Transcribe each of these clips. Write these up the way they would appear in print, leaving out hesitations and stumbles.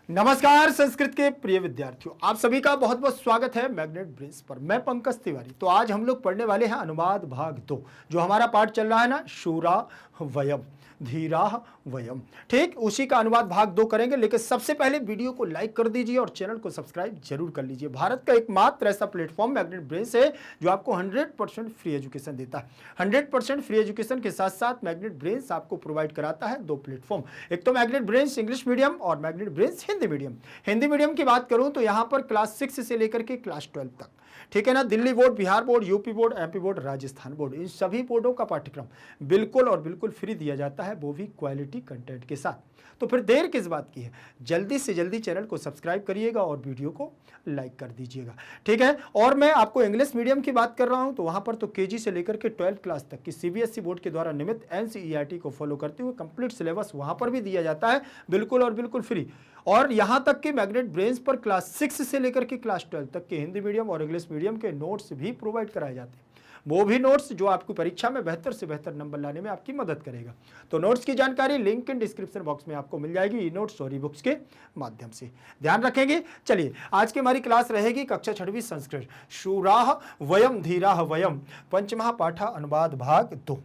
नमस्कार संस्कृत के प्रिय विद्यार्थियों, आप सभी का बहुत बहुत स्वागत है मैग्नेट ब्रेन्स पर। मैं पंकज तिवारी। तो आज हम लोग पढ़ने वाले हैं अनुवाद भाग 2। जो हमारा पाठ चल रहा है ना, शूरा वयम धीरा वयम, ठीक उसी का अनुवाद भाग 2 करेंगे। लेकिन सबसे पहले वीडियो को लाइक कर दीजिए और चैनल को सब्सक्राइब जरूर कर लीजिए। भारत का एकमात्र ऐसा प्लेटफॉर्म मैग्नेट ब्रेन्स है जो आपको 100% फ्री एजुकेशन देता है। 100% फ्री एजुकेशन के साथ साथ मैग्नेट ब्रेन्स आपको प्रोवाइड कराता है 2 प्लेटफॉर्म। एक तो मैग्नेट ब्रेन्स इंग्लिश मीडियम और magnet brains Hindi medium. Hindi medium की बात करूं तो यहां पर क्लास 6 से लेकर के क्लास 12 तक, ठीक है ना, Delhi board, Bihar board, UP board, MP board, Rajasthan board, इन सभी बोर्डों का पाठ्यक्रम बिल्कुल और बिल्कुल फ्री दिया जाता है, वो भी क्वालिटी कंटेंट के साथ। तो फिर देर किस बात की है, जल्दी से जल्दी चैनल को सब्सक्राइब करिएगा और वीडियो को लाइक कर दीजिएगा, ठीक है। और मैं आपको इंग्लिश मीडियम की बात कर रहा हूं तो वहां पर तो केजी से लेकर के 12th क्लास तक की सीबीएसई बोर्ड के द्वारा निमित एनसीईआरटी को फॉलो करते हुए कंप्लीट सिलेबस वहां पर भी दिया जाता है, बिल्कुल और बिल्कुल फ्री। और यहां तक कि मैग्नेट ब्रेन्स पर क्लास 6 से लेकर के क्लास 12 तक के हिंदी मीडियम और इंग्लिश मीडियम के नोट्स भी प्रोवाइड कराए जाते हैं। वो भी नोट्स जो आपको परीक्षा में बेहतर से बेहतर नंबर लाने में आपकी मदद करेगा। तो नोट्स की जानकारी लिंक इन डिस्क्रिप्शन बॉक्स में आपको मिल जाएगी, ई नोट्स और ई बुक्स के माध्यम से। ध्यान रखेंगे। चलिए, आज की हमारी क्लास रहेगी कक्षा 6वीं संस्कृत, शूराह वयम धीराह वयम, पंचमहा पाठा अनुवाद भाग 2।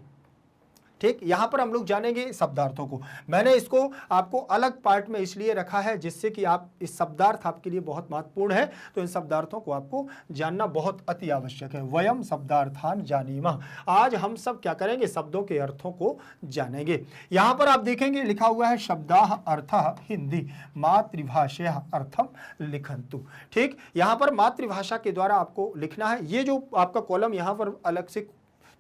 ठीक, यहां पर हम लोग जानेंगे शब्दार्थों को। मैंने इसको आपको अलग पार्ट में इसलिए रखा है जिससे कि आप इस शब्दार्थ आपके लिए बहुत महत्वपूर्ण है, तो इन शब्दार्थों को आपको जानना बहुत अति आवश्यक है। वयम शब्दार्थान जानीमः, आज हम सब क्या करेंगे, शब्दों के अर्थों को जानेंगे। यहां पर आप देखेंगे लिखा हुआ है शब्दाः अर्थः हिंदी मातृभाषया अर्थम लिखन्तु। ठीक, यहां पर मातृभाषा के द्वारा आपको लिखना है। ये जो आपका कॉलम यहां पर अलग से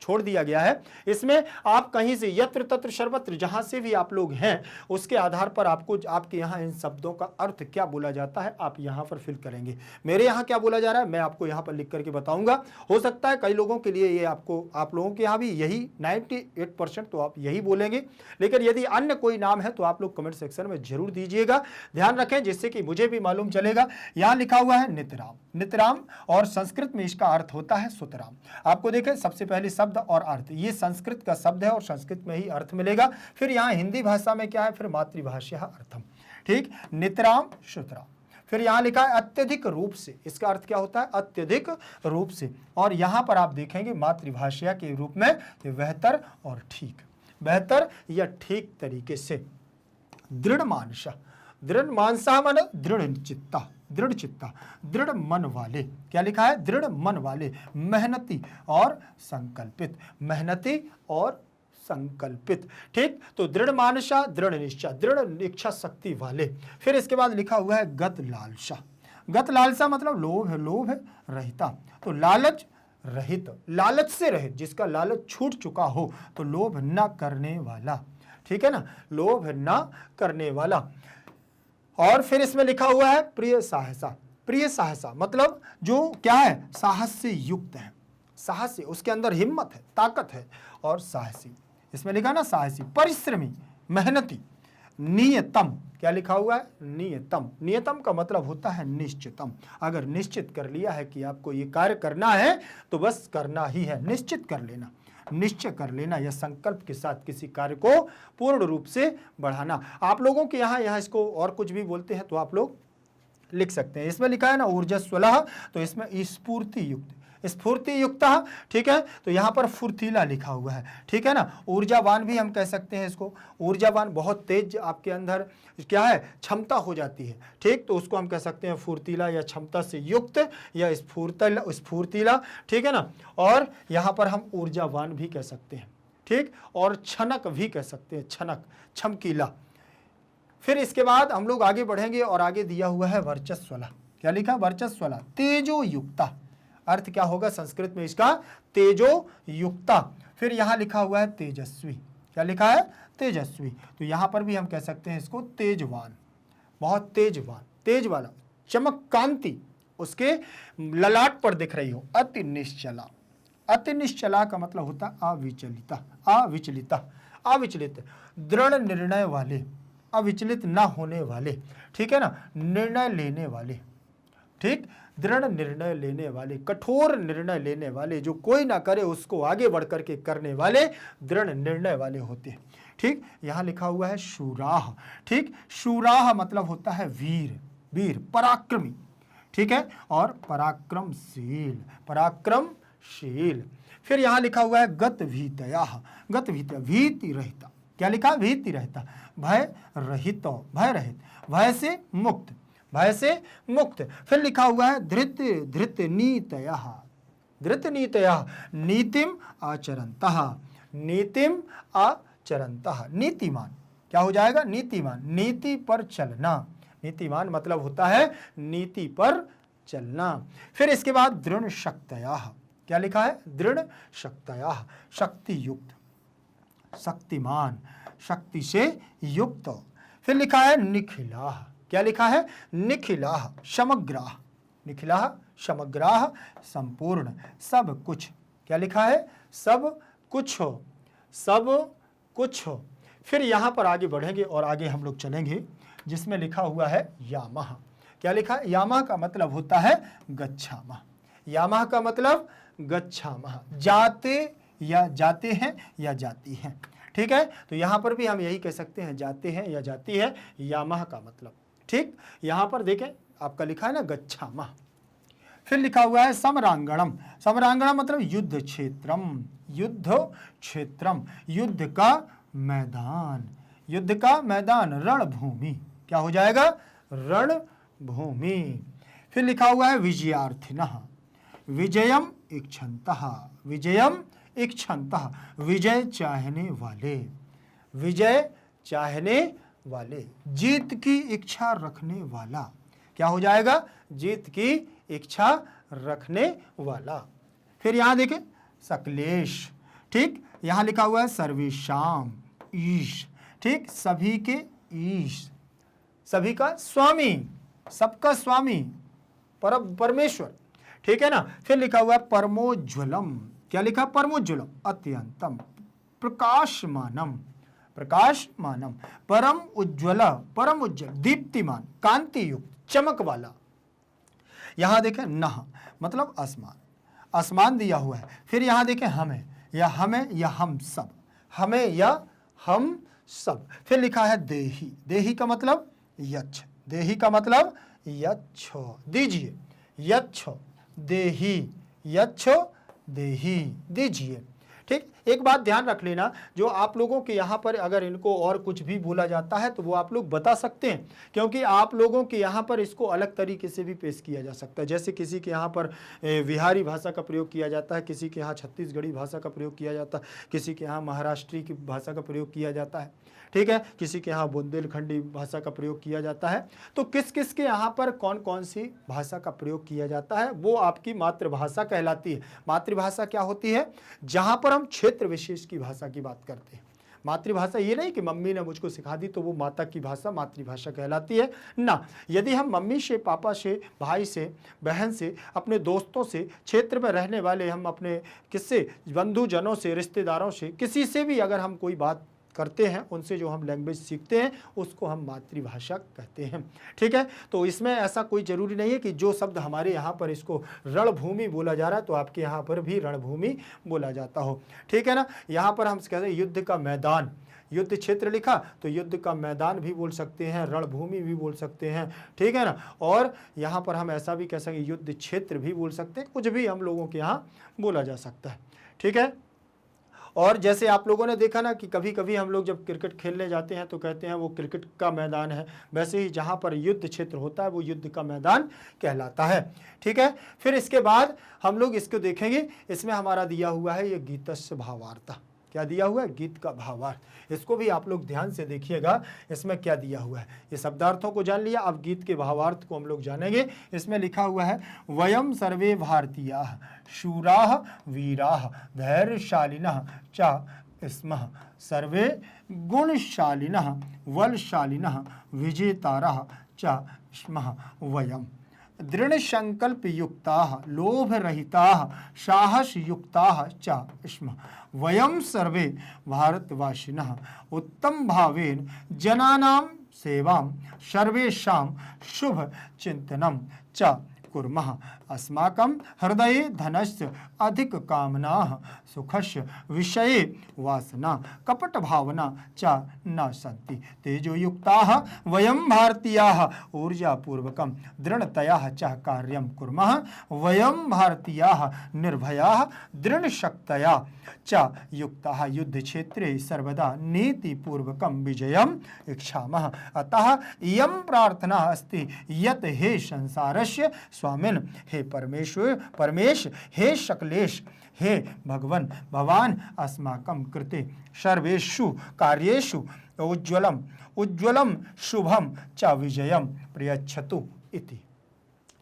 छोड़ दिया गया है, इसमें आप कहीं से यत्र तत्र सर्वत्र जहां से भी आप लोग हैं उसके आधार पर आपको आपके यहाँ इन शब्दों का अर्थ क्या बोला जाता है आप यहां पर फिल करेंगे। मेरे यहाँ क्या बोला जा रहा है मैं आपको यहाँ पर लिख करके बताऊंगा। हो सकता है कई लोगों के लिए ये आप लोगों के यहाँ भी यही 98% तो आप यही बोलेंगे, लेकिन यदि अन्य कोई नाम है तो आप लोग कमेंट सेक्शन में जरूर दीजिएगा। ध्यान रखें जिससे कि मुझे भी मालूम चलेगा। यहाँ लिखा हुआ है नितराम, नितराम और संस्कृत में इसका अर्थ होता है सुतराम। आपको देखें सबसे पहले शब्द और अर्थ, ये संस्कृत का शब्द है और संस्कृत में ही अर्थ मिलेगा। फिर यहाँ हिंदी भाषा में क्या है, फिर मातृभाषा अर्थम। ठीक, नितराम सुतराम। फिर यहाँ लिखा है अत्यधिक रूप से, इसका अर्थ क्या होता है, अत्यधिक रूप से। और यहाँ पर आप देखेंगे मातृभाषा के रूप में बेहतर और ठीक, बेहतर या ठीक तरीके से। दृढ़ मानसा, दृढ़ मानसा मन दृढ़ चित्ता, दृढ़ चित्ता, दृढ़ मन वाले। क्या लिखा है, दृढ़ मन वाले, मेहनती और संकल्पित, मेहनती और संकल्पित। ठीक, तो दृढ़ मानसा, दृढ़ निश्चय, दृढ़ इच्छा शक्ति वाले। फिर इसके बाद लिखा हुआ है गत लालसा। गत लालसा मतलब लोभ है, लोभ है रहिता, तो लालच रहित, लालच से रहित, जिसका लालच छूट चुका हो, तो लोभ न करने वाला। ठीक है ना, लोभ न करने वाला। और फिर इसमें लिखा हुआ है प्रिय साहसा। प्रिय साहसा मतलब जो क्या है, साहस से युक्त है, साहस से, उसके अंदर हिम्मत है, ताकत है। और साहसी, इसमें लिखा ना साहसी, परिश्रमी, मेहनती। नियतम, क्या लिखा हुआ है, नियतम। नियतम का मतलब होता है निश्चितम। अगर निश्चित कर लिया है कि आपको ये कार्य करना है तो बस करना ही है, निश्चित कर लेना, निश्चय कर लेना या संकल्प के साथ किसी कार्य को पूर्ण रूप से बढ़ाना। आप लोगों के यहाँ इसको और कुछ भी बोलते हैं तो आप लोग लिख सकते हैं। इसमें लिखा है ना ऊर्जस्वलः, तो इसमें स्फूर्ति युक्त, स्फूर्ति युक्त। ठीक है, तो यहाँ पर फुर्तीला लिखा हुआ है। ठीक है ना, ऊर्जावान भी हम कह सकते हैं इसको। ऊर्जावान बहुत तेज आपके अंदर क्या है, क्षमता हो जाती है। ठीक, तो उसको हम कह सकते हैं फुर्तीला या क्षमता से युक्त या स्फूर्तीला। ठीक है ना, और यहाँ पर हम ऊर्जावान भी कह सकते हैं। ठीक, और छनक भी कह सकते हैं, छनक, छमकीला। फिर इसके बाद हम लोग आगे बढ़ेंगे और आगे दिया हुआ है वर्चस्वला। क्या लिखा, वर्चस्वला, तेजो युक्ता। अर्थ क्या होगा संस्कृत में इसका, तेजो युक्ता। फिर यहां लिखा हुआ है तेजस्वी। क्या लिखा है, तेजस्वी, तो यहां पर भी हम कह सकते हैं इसको तेजवान, बहुत तेजवान, तेज वाला, चमक, कांति उसके ललाट पर दिख रही हो। अति निश्चला, अति निश्चला का मतलब होता है अविचलिता, अविचलिता, अविचलित, दृढ़ निर्णय वाले, अविचलित ना होने वाले। ठीक है ना, निर्णय लेने वाले। ठीक, दृढ़ निर्णय लेने वाले, कठोर निर्णय लेने वाले, जो कोई ना करे उसको आगे बढ़ करके करने वाले दृढ़ निर्णय वाले होते हैं। ठीक, यहाँ लिखा हुआ है शूराह। ठीक, शूराह मतलब होता है वीर, वीर पराक्रमी, ठीक है, और पराक्रमशील, पराक्रमशील। फिर यहाँ लिखा हुआ है गत भीतया, गत भीतया भीति रहिता, क्या लिखा, भीति रहता, भय रहित, भय रहित, भय से मुक्त, भय से मुक्त। फिर लिखा हुआ है धृत धृत नीतया, धृत नीतया नीतिम आचरन्तः, नीतिम आचरन्तः, नीतिमान, क्या हो जाएगा, नीतिमान, नीति पर चलना, नीतिमान मतलब होता है नीति पर चलना। फिर इसके बाद दृढ़ शक्तया, क्या लिखा है, दृढ़ शक्तया, शक्ति युक्त, शक्तिमान, शक्ति से युक्त। फिर लिखा है निखिलाह, क्या लिखा है, निखिलाह, समग्राह, निखिलाह समग्राह, संपूर्ण, सब कुछ, क्या लिखा है, सब कुछ हो, सब कुछ हो। फिर यहाँ पर आगे बढ़ेंगे और आगे हम लोग चलेंगे जिसमें लिखा हुआ है यामः, क्या लिखा है, यामः का मतलब होता है गच्छामः, यामः का मतलब गच्छामः, जाते या जाते हैं या जाती हैं, ठीक है। तो यहाँ पर भी हम यही कह सकते हैं, जाते हैं या जाती है, यामः का मतलब, ठीक। यहाँ पर देखें आपका लिखा है ना गच्छामः। फिर लिखा हुआ है समरांगणम, समरांगणम मतलब युद्ध क्षेत्रम, युद्ध क्षेत्रम, युद्ध का मैदान, युद्ध का मैदान, रणभूमि, क्या हो जाएगा, रणभूमि। फिर लिखा हुआ है विजयार्थिनः, विजयम इच्छन्तः, विजयम इच्छन्तः, विजय चाहने वाले, विजय चाहने वाले, जीत की इच्छा रखने वाला, क्या हो जाएगा, जीत की इच्छा रखने वाला। फिर यहाँ देखें सकलेश, ठीक, यहाँ लिखा हुआ है सर्वेशाम ईश, ठीक, सभी के ईश, सभी का स्वामी, सबका स्वामी, परमेश्वर, ठीक है ना। फिर लिखा हुआ है परमोज्वलम, क्या लिखा, परमोज्वलम, अत्यंतम, प्रकाशमानम, प्रकाशमानम, परम उज्ज्वल, परम उज्ज्वल, दीप्तिमान, कांति युक्त, चमक वाला। यहां देखें नह मतलब आसमान, आसमान दिया हुआ है। फिर यहां देखें हमें या हमें या हम सब, हमें या हम सब। फिर लिखा है देही, देही का मतलब यच्छ, देही का मतलब यच्छ, दीजिए, यच्छ देही, यच्छ देही, दीजिए, ठीक। एक बात ध्यान रख लेना, जो आप लोगों के यहाँ पर अगर इनको और कुछ भी बोला जाता है तो वो आप लोग बता सकते हैं, क्योंकि आप लोगों के यहाँ पर इसको अलग तरीके से भी पेश किया जा सकता है। जैसे किसी के यहाँ पर बिहारी भाषा का प्रयोग किया जाता है, किसी के यहाँ छत्तीसगढ़ी भाषा का प्रयोग किया जाता है, किसी के यहाँ महाराष्ट्री की भाषा का प्रयोग किया जाता है, ठीक है, किसी के यहाँ बुंदेलखंडी भाषा का प्रयोग किया जाता है। तो किस किस के यहाँ पर कौन कौन सी भाषा का प्रयोग किया जाता है वो आपकी मातृभाषा कहलाती है। मातृभाषा क्या होती है, जहाँ पर हम क्षेत्र विशेष की भाषा की बात करते हैं। मातृभाषा ये नहीं कि मम्मी ने मुझको सिखा दी तो वो माता की भाषा मातृभाषा कहलाती है ना। यदि हम मम्मी से, पापा से, भाई से, बहन से, अपने दोस्तों से, क्षेत्र में रहने वाले हम अपने किससे, बंधुजनों से, रिश्तेदारों से, किसी से भी अगर हम कोई बात करते हैं, उनसे जो हम लैंग्वेज सीखते हैं उसको हम मातृभाषा कहते हैं, ठीक है। तो इसमें ऐसा कोई ज़रूरी नहीं है कि जो शब्द हमारे यहाँ पर इसको रणभूमि बोला जा रहा है तो आपके यहाँ पर भी रणभूमि बोला जाता हो, ठीक है ना। यहाँ पर हम कहते हैं युद्ध का मैदान, युद्ध क्षेत्र लिखा तो युद्ध का मैदान भी बोल सकते हैं, रणभूमि भी बोल सकते हैं, ठीक है ना। और यहाँ पर हम ऐसा भी कह सकते हैं युद्ध क्षेत्र भी बोल सकते हैं, कुछ भी हम लोगों के यहाँ बोला जा सकता है, ठीक है। और जैसे आप लोगों ने देखा ना कि कभी कभी हम लोग जब क्रिकेट खेलने जाते हैं तो कहते हैं वो क्रिकेट का मैदान है, वैसे ही जहाँ पर युद्ध क्षेत्र होता है वो युद्ध का मैदान कहलाता है, ठीक है। फिर इसके बाद हम लोग इसको देखेंगे, इसमें हमारा दिया हुआ है ये गीतस्य भावार्थ, क्या दिया हुआ है, गीत का भावार्थ। इसको भी आप लोग ध्यान से देखिएगा, इसमें क्या दिया हुआ है। ये शब्दार्थों को जान लिया, अब गीत के भावार्थ को हम लोग जानेंगे। इसमें लिखा हुआ है वयम सर्वे भारतीयाः शूराः वीराः धैर्यशालिनः च स्मः सर्वे गुणशालिनः बलशालिनः विजेतारः च स्मः वयम् दृढ़ संकल्प युक्ताः लोभ रहिताः साहस युक्ताः च स्मः वयं सर्वे भारतवासिनः उत्तम भावेन जनानां सेवां सर्वेषां शुभ चिंतनं च कुर्मः। अस्माकं हृदये धनस्य अधिक कामना सुखस्य विषये वासना कपट भावना च न सन्ति तेजोयुक्ताः वयं भारतीयाः ऊर्जापूर्वकं दृढ़तया च कार्यं कुर्मः वयं भारतीयाः निर्भयाः दृढ़शक्तया च युक्ताः युद्धक्षेत्रे सर्वदा नीतिपूर्वकं विजयम् इच्छामः अतः इयं प्रार्थना अस्ति यत् हे संसारस्य स्वामिन् हे परमेश हे शकलेश हे भगवन् भवान् अस्माकं कृते सर्वेषु कार्येषु उज्ज्वलं शुभम च विजयम प्रयच्छतु इति।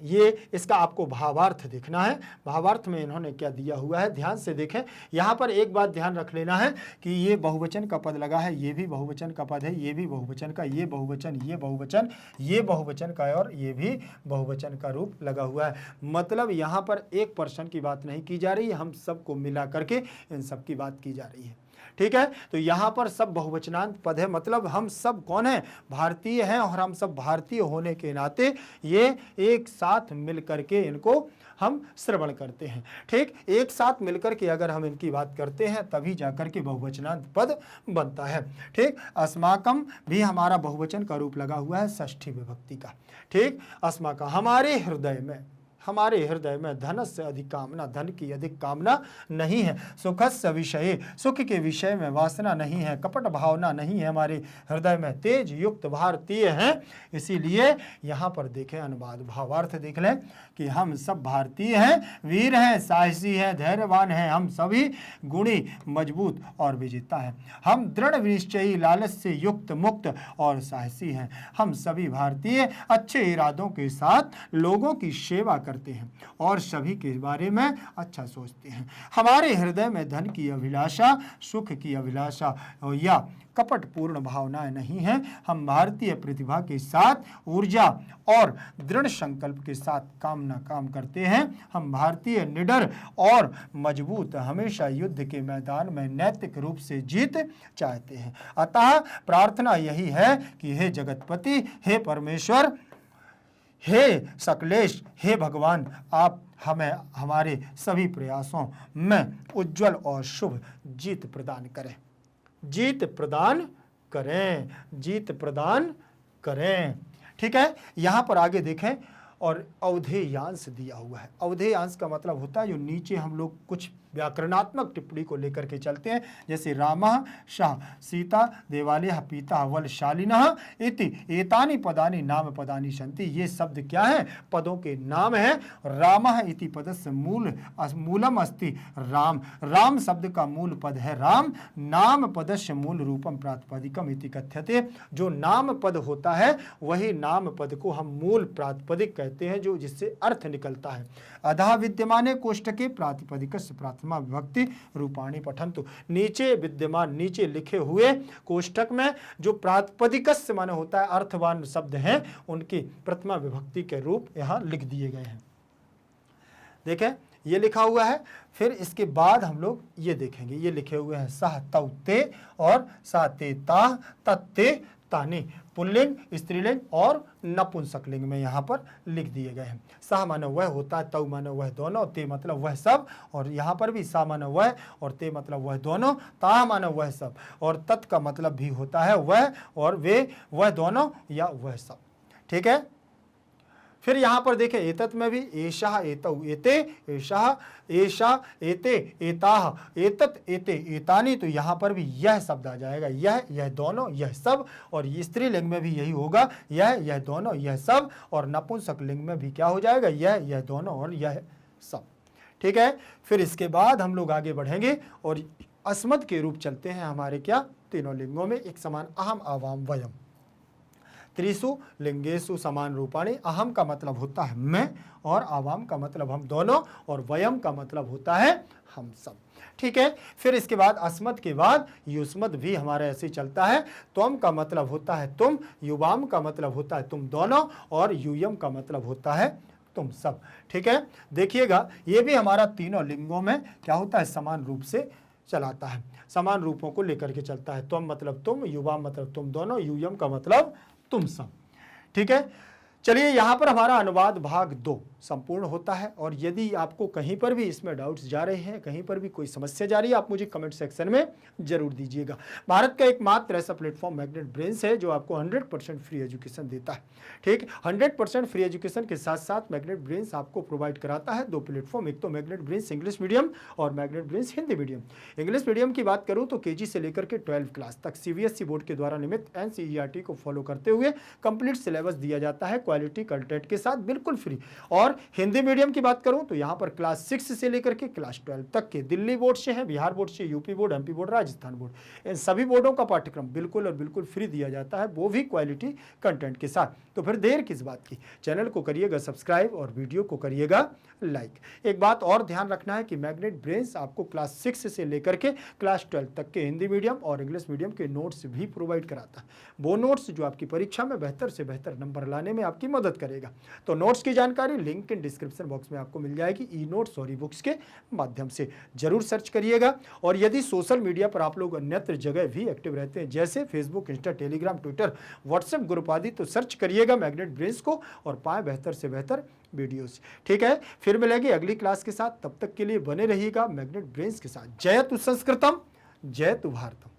ये इसका आपको भावार्थ देखना है। भावार्थ में इन्होंने क्या दिया हुआ है ध्यान से देखें। यहाँ पर एक बात ध्यान रख लेना है कि ये बहुवचन का पद लगा है, ये भी बहुवचन का पद है, ये भी बहुवचन का, ये बहुवचन, ये बहुवचन, ये बहुवचन का और ये भी बहुवचन का रूप लगा हुआ है। मतलब यहाँ पर एक पर्सन की बात नहीं की जा रही है, हम सबको मिला करके इन सब की बात की जा रही है। ठीक है, तो यहाँ पर सब बहुवचनांत पद है, मतलब हम सब कौन है, भारतीय हैं और हम सब भारतीय होने के नाते ये एक साथ मिल करके इनको हम श्रवण करते हैं। ठीक, एक साथ मिलकर के अगर हम इनकी बात करते हैं तभी जाकर के बहुवचनांत पद बनता है। ठीक, अस्माकम भी हमारा बहुवचन का रूप लगा हुआ है षष्ठी विभक्ति का। ठीक, अस्माकम हमारे हृदय में धनस्य से अधिक कामना, धन की अधिक कामना नहीं है, सुखस्य विषय, सुख के विषय में वासना नहीं है, कपट भावना नहीं है हमारे हृदय में, तेज युक्त भारतीय हैं। इसीलिए यहाँ पर देखें अनुवाद भावार्थ देख लें कि हम सब भारतीय हैं, वीर हैं, साहसी हैं, धैर्यवान हैं, हम सभी गुणी, मजबूत और विजेता हैं। हम दृढ़ निश्चयी, लालच से युक्त, मुक्त और साहसी हैं। हम सभी भारतीय अच्छे इरादों के साथ लोगों की सेवा करते हैं और सभी के बारे में अच्छा सोचते हैं। हमारे हृदय में धन की अभिलाषा, सुख की अभिलाषा या कपटपूर्ण भावनाएं नहीं हैं। हम भारतीय प्रतिभा के साथ, ऊर्जा और दृढ़ संकल्प के साथ काम करते हैं। हम भारतीय निडर और मजबूत, हमेशा युद्ध के मैदान में नैतिक रूप से जीत चाहते हैं। अतः प्रार्थना यही है कि हे जगतपति, हे परमेश्वर, हे सकलेश, हे भगवान, आप हमें हमारे सभी प्रयासों में उज्जवल और शुभ जीत प्रदान करें, जीत प्रदान करें, जीत प्रदान करें। ठीक है, यहाँ पर आगे देखें और अवधेयांश दिया हुआ है। अवधेयांश का मतलब होता है जो नीचे हम लोग कुछ व्याकरणात्मक टिप्पणी को लेकर के चलते हैं, जैसे रामः शाह सीता देवालयः पीता वलशालिनः इति एतानि पदानि नाम पदानि सन्ति। ये शब्द क्या है, पदों के नाम है। रामः इति पदस्य मूलम अस्ति राम, राम शब्द का मूल पद है राम। नाम पदस्य मूल रूपम प्रातिपदिकम इति कथ्यते। जो नाम पद होता है वही नाम पद को हम मूल प्रातिपदिक कहते हैं, जो जिससे अर्थ निकलता है। अधः विद्यमाने कोष्ठके प्रातिपदिकस्य प्रथमा विभक्ति रूपाणी पठन्तु। नीचे विद्यमान, नीचे लिखे हुए कोष्ठक में जो प्रातिपदिकस्य माने होता है अर्थवान शब्द हैं, उनकी प्रथमा विभक्ति के रूप यहाँ लिख दिए गए हैं। देखें, ये लिखा हुआ है। फिर इसके बाद हम लोग ये देखेंगे, ये लिखे हुए हैं सह तौ ते और सा ते ताह तत्ते तानी, पुल्लिंग, स्त्रीलिंग और नपुंसकलिंग में यहाँ पर लिख दिए गए हैं। सह माने वह होता है, तौ माने वह दोनों, ते मतलब वह सब, और यहाँ पर भी सा माने वह और ते मतलब वह दोनों, ताह माने वह सब, और तत् का मतलब भी होता है वह और वे, वह दोनों या वह सब। ठीक है, फिर यहाँ पर देखें एतत् में भी एषः एतौ एते, एषः एषा एते एताः एतत् एते एतानि, तो यहाँ पर भी यह शब्द आ जाएगा, यह दोनों, यह सब। और ये स्त्रीलिंग में भी यही होगा, यह दोनों, यह सब। और नपुंसक लिंग में भी क्या हो जाएगा, यह दोनों और यह सब। ठीक है, फिर इसके बाद हम लोग आगे बढ़ेंगे और अस्मद के रूप चलते हैं हमारे क्या तीनों लिंगों में एक समान। अहम आवाम वयम त्रिषु लिंगेषु समान रूपाणी। अहम का मतलब होता है मैं, और आवाम का मतलब हम दोनों, और वयम का मतलब होता है हम सब। ठीक है, फिर इसके बाद अस्मद के बाद युष्मद भी हमारे ऐसे चलता है। त्वम का मतलब होता है तुम, युवाम का मतलब होता है तुम दोनों, और यूयम का मतलब होता है तुम सब। ठीक है, देखिएगा ये भी हमारा तीनों लिंगों में क्या होता है, समान रूप से चलाता है, समान रूपों को लेकर के चलता है। त्वम मतलब तुम, युवाम मतलब तुम दोनों, यूयम का मतलब तुम सब। ठीक है, चलिए यहाँ पर हमारा अनुवाद भाग 2 संपूर्ण होता है। और यदि आपको कहीं पर भी इसमें डाउट्स जा रहे हैं, कहीं पर भी कोई समस्या जा रही है, आप मुझे कमेंट सेक्शन में जरूर दीजिएगा। भारत का एकमात्र ऐसा प्लेटफॉर्म मैग्नेट ब्रेन्स है जो आपको 100% फ्री एजुकेशन देता है। ठीक, 100% फ्री एजुकेशन के साथ साथ मैग्नेट ब्रेन्स आपको प्रोवाइड कराता है 2 प्लेटफॉर्म, एक तो मैग्नेट ब्रेन्स इंग्लिश मीडियम और magnet brains Hindi medium. English medium की बात करूं तो केजी से लेकर के 12 क्लास तक सीबीएसई बोर्ड के द्वारा निमित एनसीईआरटी को फॉलो करते हुए कंप्लीट सिलेबस दिया जाता है क्वालिटी कंटेंट के साथ, बिल्कुल फ्री। और हिंदी मीडियम की बात करूं तो यहां पर क्लास 6 से लेकर के क्लास 12 तक के दिल्ली बोर्ड से हैं, बिहार बोर्ड से, UP board, MP board, Rajasthan board, इन सभी बोर्डों का पाठ्यक्रम बिल्कुल और बिल्कुल फ्री दिया जाता है, वो भी क्वालिटी कंटेंट के साथ। तो फिर देर किस बात की, चैनल को करिएगा सब्सक्राइब और वीडियो को करिएगा लाइक। एक बात और ध्यान रखना है कि मैग्नेट ब्रेन्स आपको क्लास 6 से लेकर के क्लास 12 तक के हिंदी मीडियम और इंग्लिश मीडियम के नोट्स भी प्रोवाइड कराता है, वो नोट्स जो आपकी परीक्षा में बेहतर से बेहतर नंबर लाने में आपकी मदद करेगा। तो नोट्स की जानकारी लिंक इन डिस्क्रिप्शन बॉक्स में आपको मिल जाएगी, ई नोट्स और ई बुक्स के माध्यम से जरूर सर्च करिएगा। और यदि सोशल मीडिया पर आप लोग अन्यत्र जगह भी एक्टिव रहते हैं, जैसे Facebook, Insta, Telegram, Twitter, WhatsApp group आदि, तो सर्च करिएगा मैग्नेट ब्रेन्स को और पाएं बेहतर से बेहतर वीडियोस। ठीक है, फिर मिलेंगे अगली क्लास के साथ, तब तक के लिए बने रहिएगा मैग्नेट ब्रेन्स के साथ। जयतु संस्कृतम, जयतु भारतम।